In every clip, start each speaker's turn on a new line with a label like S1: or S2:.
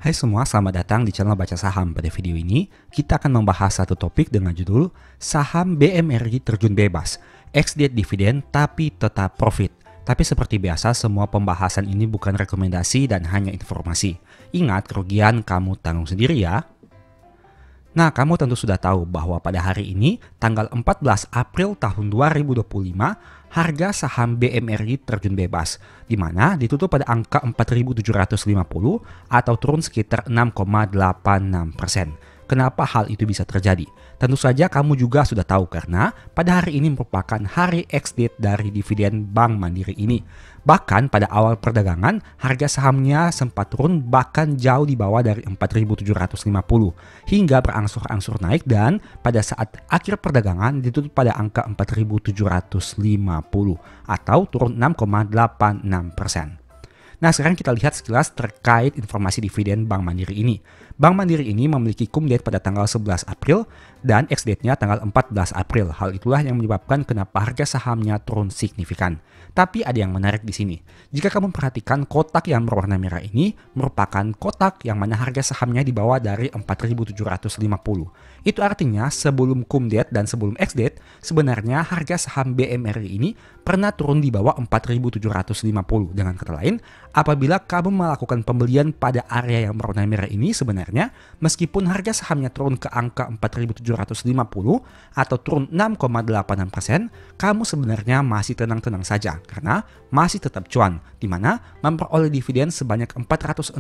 S1: Hai semua, selamat datang di channel Baca Saham. Pada video ini, kita akan membahas satu topik dengan judul Saham BMRI terjun bebas, ex-diet dividen tapi tetap profit. Tapi seperti biasa, semua pembahasan ini bukan rekomendasi dan hanya informasi. Ingat, kerugian kamu tanggung sendiri ya. Nah, kamu tentu sudah tahu bahwa pada hari ini, tanggal 14 April tahun 2025, harga saham BMRI terjun bebas, di mana ditutup pada angka 4.750 atau turun sekitar 6,86%. Kenapa hal itu bisa terjadi? Tentu saja kamu juga sudah tahu karena pada hari ini merupakan hari ex-date dari dividen Bank Mandiri ini. Bahkan pada awal perdagangan, harga sahamnya sempat turun bahkan jauh di bawah dari 4.750 hingga berangsur-angsur naik dan pada saat akhir perdagangan ditutup pada angka 4.750 atau turun 6,86%. Nah, sekarang kita lihat sekilas terkait informasi dividen Bank Mandiri ini. Bank Mandiri ini memiliki cum date pada tanggal 11 April dan ex date-nya tanggal 14 April. Hal itulah yang menyebabkan kenapa harga sahamnya turun signifikan. Tapi ada yang menarik di sini. Jika kamu perhatikan kotak yang berwarna merah ini merupakan kotak yang mana harga sahamnya di bawah dari 4.750. Itu artinya sebelum cum date dan sebelum ex date sebenarnya harga saham BMRI ini pernah turun di bawah 4.750. Dengan kata lain, apabila kamu melakukan pembelian pada area yang berwarna merah ini sebenarnya meskipun harga sahamnya turun ke angka 4.750 atau turun 6,86%, kamu sebenarnya masih tenang-tenang saja karena masih tetap cuan, di mana memperoleh dividen sebanyak 466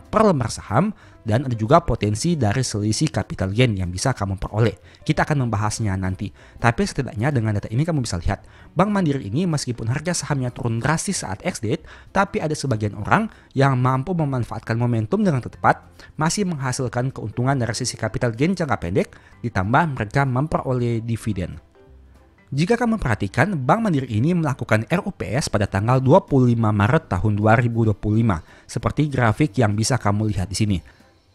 S1: per lembar saham dan ada juga potensi dari selisih capital gain yang bisa kamu peroleh. Kita akan membahasnya nanti. Tapi setidaknya dengan data ini kamu bisa lihat, Bank Mandiri ini meskipun harga sahamnya turun drastis saat ex-date, tapi ada sebagian orang yang mampu memanfaatkan momentum dengan tepat, masih menghasilkan keuntungan dari sisi capital gain jangka pendek, ditambah mereka memperoleh dividen. Jika kamu perhatikan, Bank Mandiri ini melakukan RUPS pada tanggal 25 Maret tahun 2025, seperti grafik yang bisa kamu lihat di sini.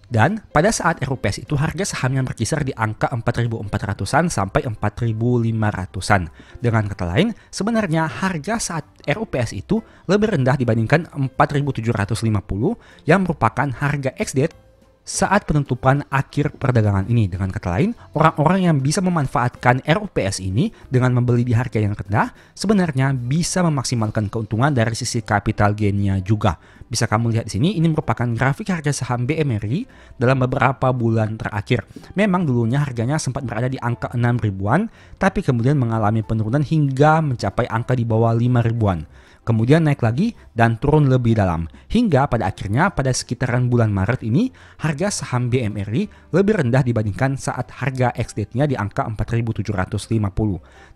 S1: Dan pada saat RUPS itu harga sahamnya berkisar di angka 4.400-an sampai 4.500-an. Dengan kata lain, sebenarnya harga saat RUPS itu lebih rendah dibandingkan 4.750 yang merupakan harga ex-date saat penutupan akhir perdagangan ini. Dengan kata lain, orang-orang yang bisa memanfaatkan RUPS ini dengan membeli di harga yang rendah sebenarnya bisa memaksimalkan keuntungan dari sisi capital gain-nya juga. Bisa kamu lihat di sini, ini merupakan grafik harga saham BMRI dalam beberapa bulan terakhir. Memang dulunya harganya sempat berada di angka 6 ribuan, tapi kemudian mengalami penurunan hingga mencapai angka di bawah 5 ribuan. Kemudian naik lagi dan turun lebih dalam. Hingga pada akhirnya pada sekitaran bulan Maret ini, harga saham BMRI lebih rendah dibandingkan saat harga ex-date-nya di angka 4.750.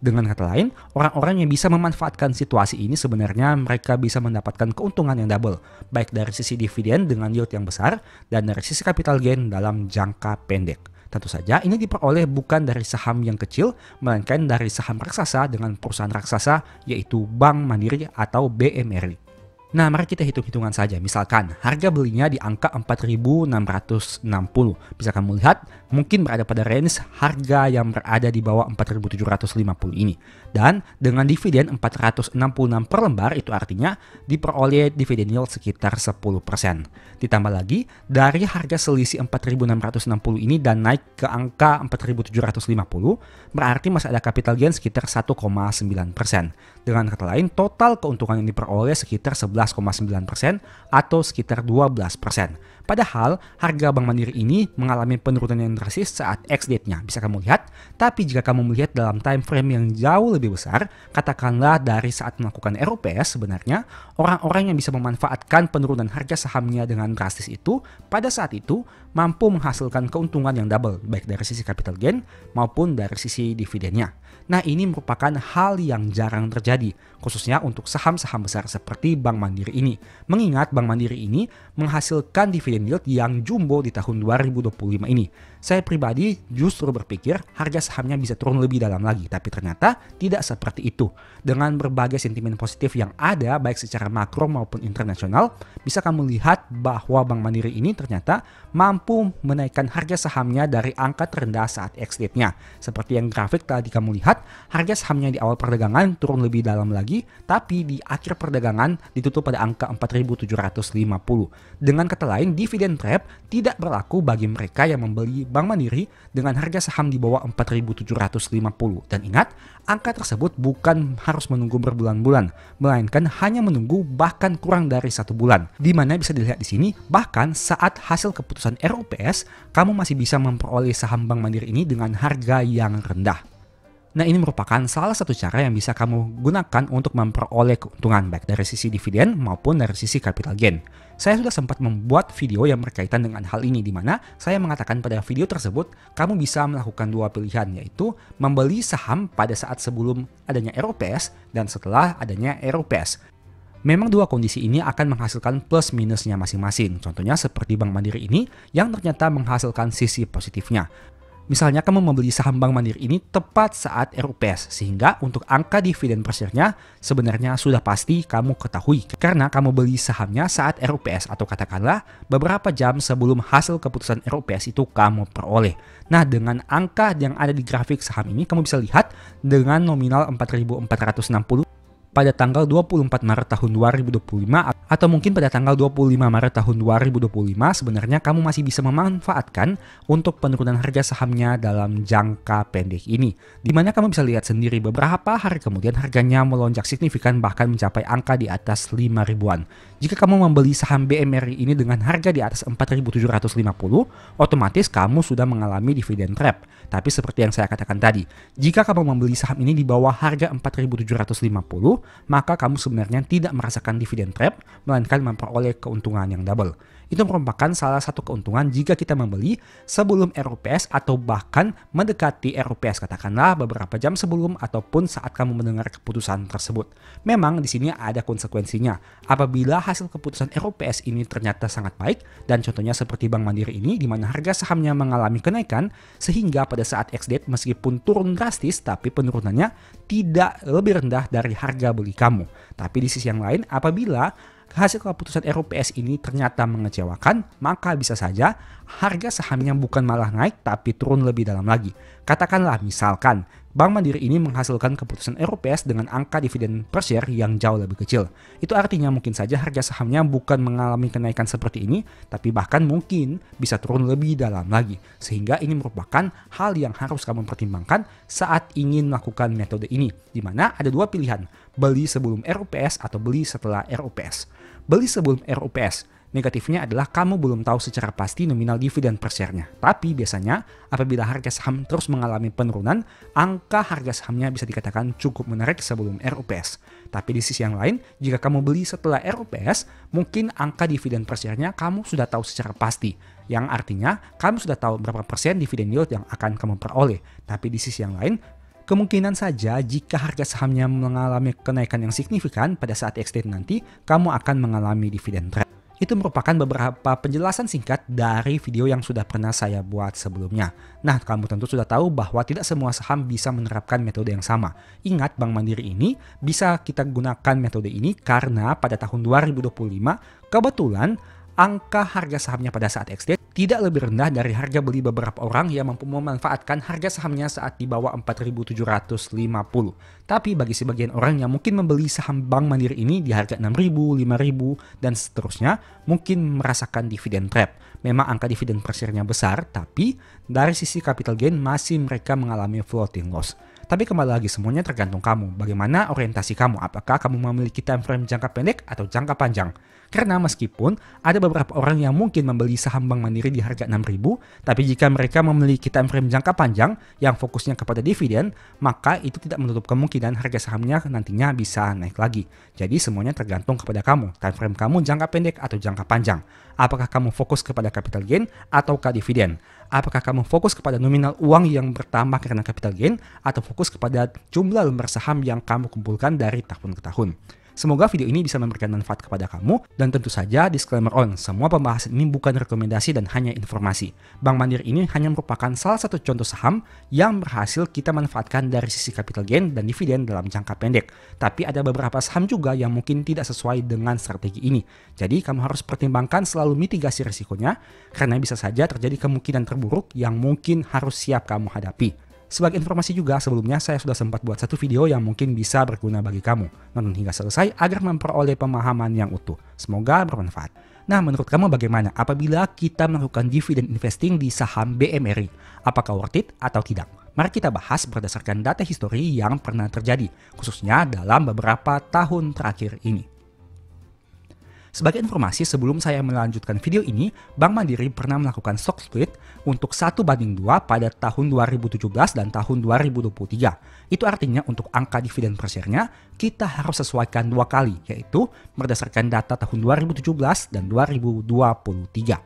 S1: Dengan kata lain, orang-orang yang bisa memanfaatkan situasi ini sebenarnya mereka bisa mendapatkan keuntungan yang double, baik dari sisi dividen dengan yield yang besar dan dari sisi capital gain dalam jangka pendek. Tentu saja ini diperoleh bukan dari saham yang kecil, melainkan dari saham raksasa dengan perusahaan raksasa yaitu Bank Mandiri atau BMRI. Nah, mari kita hitung-hitungan saja. Misalkan harga belinya di angka 4.660. Bisa kamu lihat mungkin berada pada range harga yang berada di bawah 4.750 ini. Dan dengan dividen 466 per lembar itu artinya diperoleh dividen yield sekitar 10%. Ditambah lagi dari harga selisih 4.660 ini dan naik ke angka 4.750 berarti masih ada capital gain sekitar 1,9%. Dengan kata lain, total keuntungan yang diperoleh sekitar 11,9% atau sekitar 12%. Padahal harga Bank Mandiri ini mengalami penurunan yang drastis saat ex-date-nya, bisa kamu lihat. Tapi jika kamu melihat dalam time frame yang jauh lebih besar, katakanlah dari saat melakukan RUPS, sebenarnya orang-orang yang bisa memanfaatkan penurunan harga sahamnya dengan drastis itu pada saat itu mampu menghasilkan keuntungan yang double, baik dari sisi capital gain maupun dari sisi dividennya. Nah, ini merupakan hal yang jarang terjadi, khususnya untuk saham-saham besar seperti Bank Mandiri ini. Mengingat Bank Mandiri ini menghasilkan dividen yield yang jumbo di tahun 2025 ini. Saya pribadi justru berpikir harga sahamnya bisa turun lebih dalam lagi, tapi ternyata tidak seperti itu. Dengan berbagai sentimen positif yang ada baik secara makro maupun internasional, bisa kamu lihat bahwa Bank Mandiri ini ternyata mampu menaikkan harga sahamnya dari angka terendah saat ex-date-nya. Seperti yang grafik tadi kamu lihat, harga sahamnya di awal perdagangan turun lebih dalam lagi, tapi di akhir perdagangan ditutup pada angka 4.750. Dengan kata lain, dividend trap tidak berlaku bagi mereka yang membeli Bank Mandiri dengan harga saham di bawah 4.750. Dan ingat, angka tersebut bukan harus menunggu berbulan-bulan, melainkan hanya menunggu bahkan kurang dari 1 bulan. Di mana bisa dilihat di sini, bahkan saat hasil keputusan RUPS, kamu masih bisa memperoleh saham Bank Mandiri ini dengan harga yang rendah. Nah, ini merupakan salah satu cara yang bisa kamu gunakan untuk memperoleh keuntungan baik dari sisi dividen maupun dari sisi capital gain. Saya sudah sempat membuat video yang berkaitan dengan hal ini, di mana saya mengatakan pada video tersebut kamu bisa melakukan dua pilihan, yaitu membeli saham pada saat sebelum adanya RUPS dan setelah adanya RUPS. Memang dua kondisi ini akan menghasilkan plus minusnya masing-masing. Contohnya seperti Bank Mandiri ini yang ternyata menghasilkan sisi positifnya. Misalnya kamu membeli saham Bank Mandiri ini tepat saat RUPS, sehingga untuk angka dividen per share-nya sebenarnya sudah pasti kamu ketahui karena kamu beli sahamnya saat RUPS atau katakanlah beberapa jam sebelum hasil keputusan RUPS itu kamu peroleh. Nah, dengan angka yang ada di grafik saham ini kamu bisa lihat dengan nominal 4.460 pada tanggal 24 Maret tahun 2025 atau mungkin pada tanggal 25 Maret tahun 2025 sebenarnya kamu masih bisa memanfaatkan untuk penurunan harga sahamnya dalam jangka pendek ini. Dimana kamu bisa lihat sendiri beberapa hari kemudian harganya melonjak signifikan bahkan mencapai angka di atas 5 ribuan. Jika kamu membeli saham BMRI ini dengan harga di atas 4.750, otomatis kamu sudah mengalami dividen trap. Tapi seperti yang saya katakan tadi, jika kamu membeli saham ini di bawah harga 4.750, maka kamu sebenarnya tidak merasakan dividen trap, melainkan memperoleh keuntungan yang double. Itu merupakan salah satu keuntungan jika kita membeli sebelum RUPS atau bahkan mendekati RUPS, katakanlah beberapa jam sebelum ataupun saat kamu mendengar keputusan tersebut. Memang di sini ada konsekuensinya. Apabila hasil keputusan RUPS ini ternyata sangat baik, dan contohnya seperti Bank Mandiri ini di mana harga sahamnya mengalami kenaikan sehingga pada saat ex-date meskipun turun drastis tapi penurunannya tidak lebih rendah dari harga beli kamu. Tapi di sisi yang lain, apabila hasil keputusan RUPS ini ternyata mengecewakan, maka bisa saja harga sahamnya bukan malah naik tapi turun lebih dalam lagi. Katakanlah misalkan Bank Mandiri ini menghasilkan keputusan RUPS dengan angka dividen per share yang jauh lebih kecil. Itu artinya mungkin saja harga sahamnya bukan mengalami kenaikan seperti ini, tapi bahkan mungkin bisa turun lebih dalam lagi. Sehingga ini merupakan hal yang harus kamu pertimbangkan saat ingin melakukan metode ini. Di mana ada dua pilihan, beli sebelum RUPS atau beli setelah RUPS. Beli sebelum RUPS, negatifnya adalah kamu belum tahu secara pasti nominal dividen per share-nya. Tapi biasanya apabila harga saham terus mengalami penurunan, angka harga sahamnya bisa dikatakan cukup menarik sebelum RUPS. Tapi di sisi yang lain, jika kamu beli setelah RUPS, mungkin angka dividen per share-nya kamu sudah tahu secara pasti. Yang artinya kamu sudah tahu berapa persen dividen yield yang akan kamu peroleh. Tapi di sisi yang lain, kemungkinan saja jika harga sahamnya mengalami kenaikan yang signifikan pada saat ex-date nanti, kamu akan mengalami dividen trap. Itu merupakan beberapa penjelasan singkat dari video yang sudah pernah saya buat sebelumnya. Nah, kamu tentu sudah tahu bahwa tidak semua saham bisa menerapkan metode yang sama. Ingat, Bank Mandiri ini bisa kita gunakan metode ini karena pada tahun 2025 kebetulan angka harga sahamnya pada saat ex-date tidak lebih rendah dari harga beli beberapa orang yang mampu memanfaatkan harga sahamnya saat di bawah 4.750. Tapi bagi sebagian orang yang mungkin membeli saham Bank Mandiri ini di harga 6.000, 5.000, dan seterusnya, mungkin merasakan dividen trap. Memang angka dividen per share-nya besar, tapi dari sisi capital gain masih mereka mengalami floating loss. Tapi kembali lagi, semuanya tergantung kamu. Bagaimana orientasi kamu? Apakah kamu memiliki time frame jangka pendek atau jangka panjang? Karena meskipun ada beberapa orang yang mungkin membeli saham Bank Mandiri di harga 6.000, tapi jika mereka memiliki time frame jangka panjang yang fokusnya kepada dividen, maka itu tidak menutup kemungkinan harga sahamnya nantinya bisa naik lagi. Jadi semuanya tergantung kepada kamu. Time frame kamu jangka pendek atau jangka panjang. Apakah kamu fokus kepada capital gain ataukah dividen? Apakah kamu fokus kepada nominal uang yang bertambah karena capital gain atau fokus kepada jumlah lembar saham yang kamu kumpulkan dari tahun ke tahun? Semoga video ini bisa memberikan manfaat kepada kamu, dan tentu saja disclaimer on, semua pembahasan ini bukan rekomendasi dan hanya informasi. Bank Mandiri ini hanya merupakan salah satu contoh saham yang berhasil kita manfaatkan dari sisi capital gain dan dividen dalam jangka pendek. Tapi ada beberapa saham juga yang mungkin tidak sesuai dengan strategi ini. Jadi kamu harus pertimbangkan selalu mitigasi risikonya, karena bisa saja terjadi kemungkinan terburuk yang mungkin harus siap kamu hadapi. Sebagai informasi juga, sebelumnya saya sudah sempat buat satu video yang mungkin bisa berguna bagi kamu. Nonton hingga selesai agar memperoleh pemahaman yang utuh. Semoga bermanfaat. Nah, menurut kamu bagaimana apabila kita melakukan dividen investing di saham BMRI? Apakah worth it atau tidak? Mari kita bahas berdasarkan data histori yang pernah terjadi, khususnya dalam beberapa tahun terakhir ini. Sebagai informasi, sebelum saya melanjutkan video ini, Bank Mandiri pernah melakukan stock split untuk 1:2 pada tahun 2017 dan tahun 2023. Itu artinya untuk angka dividen per share-nya, kita harus sesuaikan 2 kali, yaitu berdasarkan data tahun 2017 dan 2023.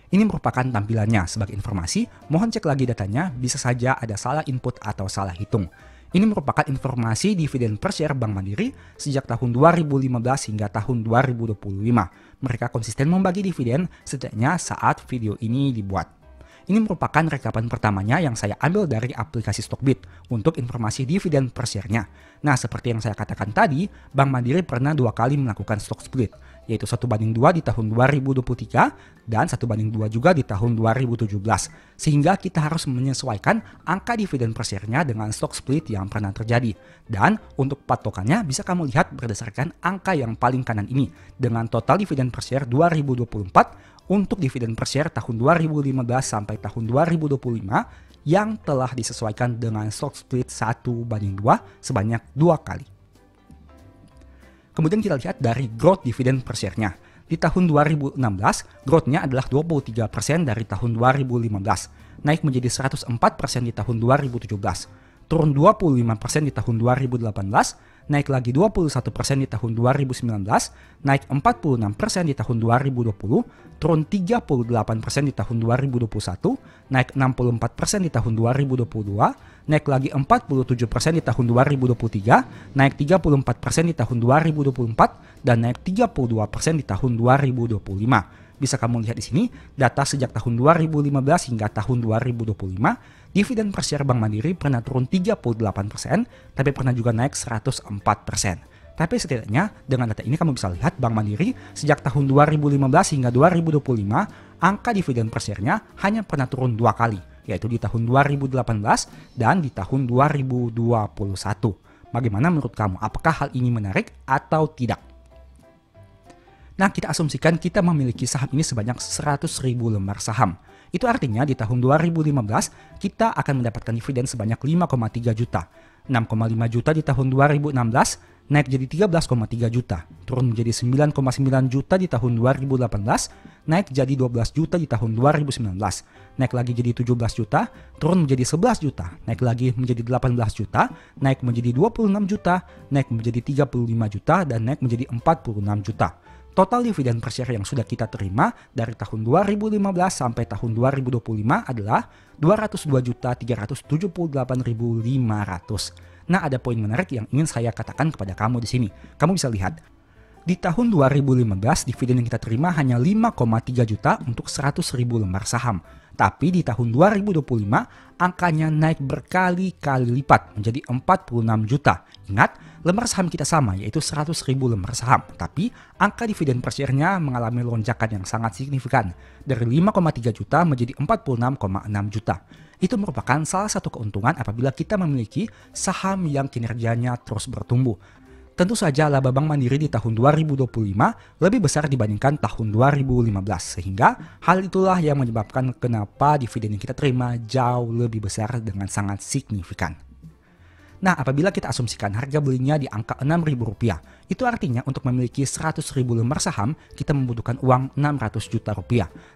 S1: Ini merupakan tampilannya. Sebagai informasi, mohon cek lagi datanya, bisa saja ada salah input atau salah hitung. Ini merupakan informasi dividen per share Bank Mandiri sejak tahun 2015 hingga tahun 2025. Mereka konsisten membagi dividen setidaknya saat video ini dibuat. Ini merupakan rekapan pertamanya yang saya ambil dari aplikasi Stockbit untuk informasi dividen per share-nya. Nah, seperti yang saya katakan tadi, Bank Mandiri pernah 2 kali melakukan stock split, yaitu 1:2 di tahun 2023 dan 1:2 juga di tahun 2017. Sehingga kita harus menyesuaikan angka dividen per share-nya dengan stock split yang pernah terjadi. Dan untuk patokannya bisa kamu lihat berdasarkan angka yang paling kanan ini dengan total dividen per share 2024 untuk dividen per share tahun 2015 sampai tahun 2025 yang telah disesuaikan dengan stock split 1:2 sebanyak 2 kali. Kemudian kita lihat dari growth dividen per share-nya. Di tahun 2016, growth-nya adalah 23% dari tahun 2015, naik menjadi 104% di tahun 2017, turun 25% di tahun 2018, naik lagi 21% di tahun 2019, naik 46% di tahun 2020, turun 38% di tahun 2021, naik 64% di tahun 2022, naik lagi 47% di tahun 2023, naik 34% di tahun 2024, dan naik 32% di tahun 2025. Bisa kamu lihat di sini, data sejak tahun 2015 hingga tahun 2025, dividen per share Bank Mandiri pernah turun 38%, tapi pernah juga naik 104%. Tapi setidaknya dengan data ini kamu bisa lihat Bank Mandiri sejak tahun 2015 hingga 2025, angka dividen per share-nya hanya pernah turun 2 kali, yaitu di tahun 2018 dan di tahun 2021. Bagaimana menurut kamu? Apakah hal ini menarik atau tidak? Nah, kita asumsikan kita memiliki saham ini sebanyak 100.000 lembar saham. Itu artinya di tahun 2015 kita akan mendapatkan dividen sebanyak 5,3 juta. 6,5 juta di tahun 2016 naik jadi 13,3 juta. Turun menjadi 9,9 juta di tahun 2018, naik jadi 12 juta di tahun 2019. Naik lagi jadi 17 juta, turun menjadi 11 juta, naik lagi menjadi 18 juta, naik menjadi 26 juta, naik menjadi 35 juta, dan naik menjadi 46 juta. Total dividen per share yang sudah kita terima dari tahun 2015 sampai tahun 2025 adalah 202.378.500. Nah, ada poin menarik yang ingin saya katakan kepada kamu di sini. Kamu bisa lihat, di tahun 2015 dividen yang kita terima hanya 5,3 juta untuk 100.000 lembar saham. Tapi di tahun 2025 angkanya naik berkali-kali lipat menjadi 46 juta. Ingat, lembar saham kita sama, yaitu 100.000 lembar saham. Tapi angka dividen per share-nya mengalami lonjakan yang sangat signifikan, dari 5,3 juta menjadi 46,6 juta. Itu merupakan salah satu keuntungan apabila kita memiliki saham yang kinerjanya terus bertumbuh. Tentu saja laba Bank Mandiri di tahun 2025 lebih besar dibandingkan tahun 2015, sehingga hal itulah yang menyebabkan kenapa dividen yang kita terima jauh lebih besar dengan sangat signifikan. Nah, apabila kita asumsikan harga belinya di angka Rp6.000, itu artinya untuk memiliki 100.000 lembar saham, kita membutuhkan uang Rp600 juta.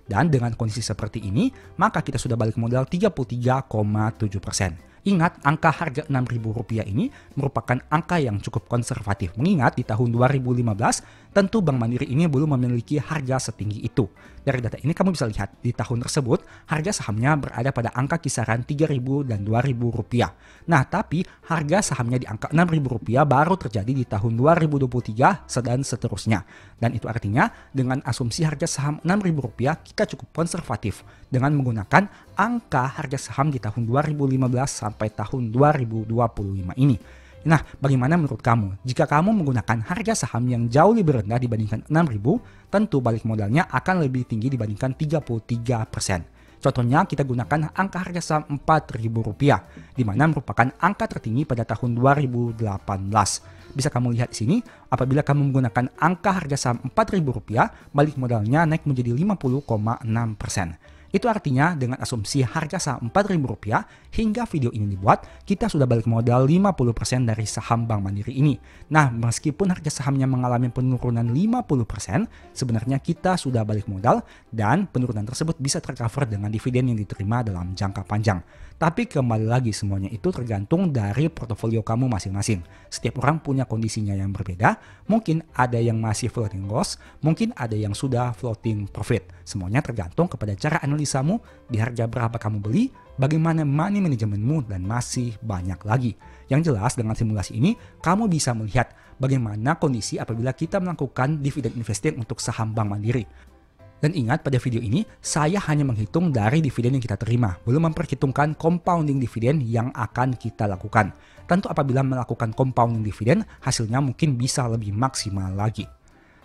S1: Dan dengan kondisi seperti ini, maka kita sudah balik modal 33,7%. Ingat, angka harga Rp6.000 ini merupakan angka yang cukup konservatif. Mengingat di tahun 2015, tentu Bank Mandiri ini belum memiliki harga setinggi itu. Dari data ini kamu bisa lihat, di tahun tersebut harga sahamnya berada pada angka kisaran Rp3.000 dan Rp2.000. Nah, tapi harga sahamnya di angka Rp6.000 baru terjadi di tahun 2023 dan seterusnya. Dan itu artinya dengan asumsi harga saham Rp6.000 kita cukup konservatif dengan menggunakan angka harga saham di tahun 2015 sampai tahun 2025 ini. Nah, bagaimana menurut kamu? Jika kamu menggunakan harga saham yang jauh lebih rendah dibandingkan Rp6.000, tentu balik modalnya akan lebih tinggi dibandingkan 33%. Contohnya kita gunakan angka harga saham Rp4.000, di mana merupakan angka tertinggi pada tahun 2018. Bisa kamu lihat di sini, apabila kamu menggunakan angka harga saham Rp4.000, balik modalnya naik menjadi 50,6%. Itu artinya dengan asumsi harga saham Rp4.000 hingga video ini dibuat, kita sudah balik modal 50% dari saham Bank Mandiri ini. Nah, meskipun harga sahamnya mengalami penurunan 50%, sebenarnya kita sudah balik modal dan penurunan tersebut bisa tercover dengan dividen yang diterima dalam jangka panjang. Tapi kembali lagi, semuanya itu tergantung dari portofolio kamu masing-masing. Setiap orang punya kondisinya yang berbeda, mungkin ada yang masih floating loss, mungkin ada yang sudah floating profit. Semuanya tergantung kepada cara analisamu, di harga berapa kamu beli, bagaimana money managementmu, dan masih banyak lagi. Yang jelas dengan simulasi ini, kamu bisa melihat bagaimana kondisi apabila kita melakukan dividen investing untuk saham Bank Mandiri. Dan ingat, pada video ini saya hanya menghitung dari dividen yang kita terima, belum memperhitungkan compounding dividen yang akan kita lakukan. Tentu apabila melakukan compounding dividen, hasilnya mungkin bisa lebih maksimal lagi.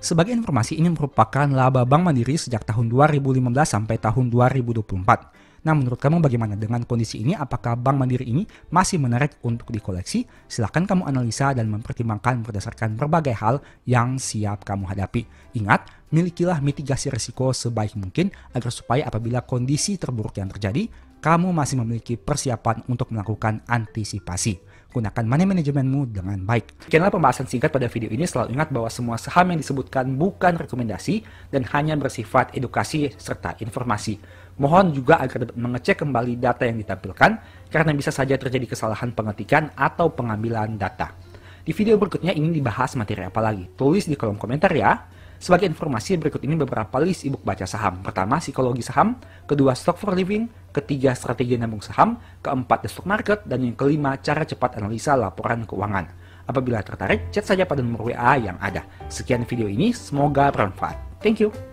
S1: Sebagai informasi, ini merupakan laba Bank Mandiri sejak tahun 2015 sampai tahun 2024. Nah, menurut kamu bagaimana dengan kondisi ini? Apakah Bank Mandiri ini masih menarik untuk dikoleksi? Silahkan kamu analisa dan mempertimbangkan berdasarkan berbagai hal yang siap kamu hadapi. Ingat, milikilah mitigasi risiko sebaik mungkin agar supaya apabila kondisi terburuk yang terjadi, kamu masih memiliki persiapan untuk melakukan antisipasi. Gunakan money managementmu dengan baik. Sekianlah pembahasan singkat pada video ini. Selalu ingat bahwa semua saham yang disebutkan bukan rekomendasi dan hanya bersifat edukasi serta informasi. Mohon juga agar dapat mengecek kembali data yang ditampilkan karena bisa saja terjadi kesalahan pengetikan atau pengambilan data. Di video berikutnya ingin dibahas materi apa lagi? Tulis di kolom komentar ya. Sebagai informasi, berikut ini beberapa list ebook baca saham. Pertama, psikologi saham. Kedua, stock for living. Ketiga, strategi nabung saham. Keempat, the stock market. Dan yang kelima, cara cepat analisa laporan keuangan. Apabila tertarik, chat saja pada nomor WA yang ada. Sekian video ini, semoga bermanfaat. Thank you.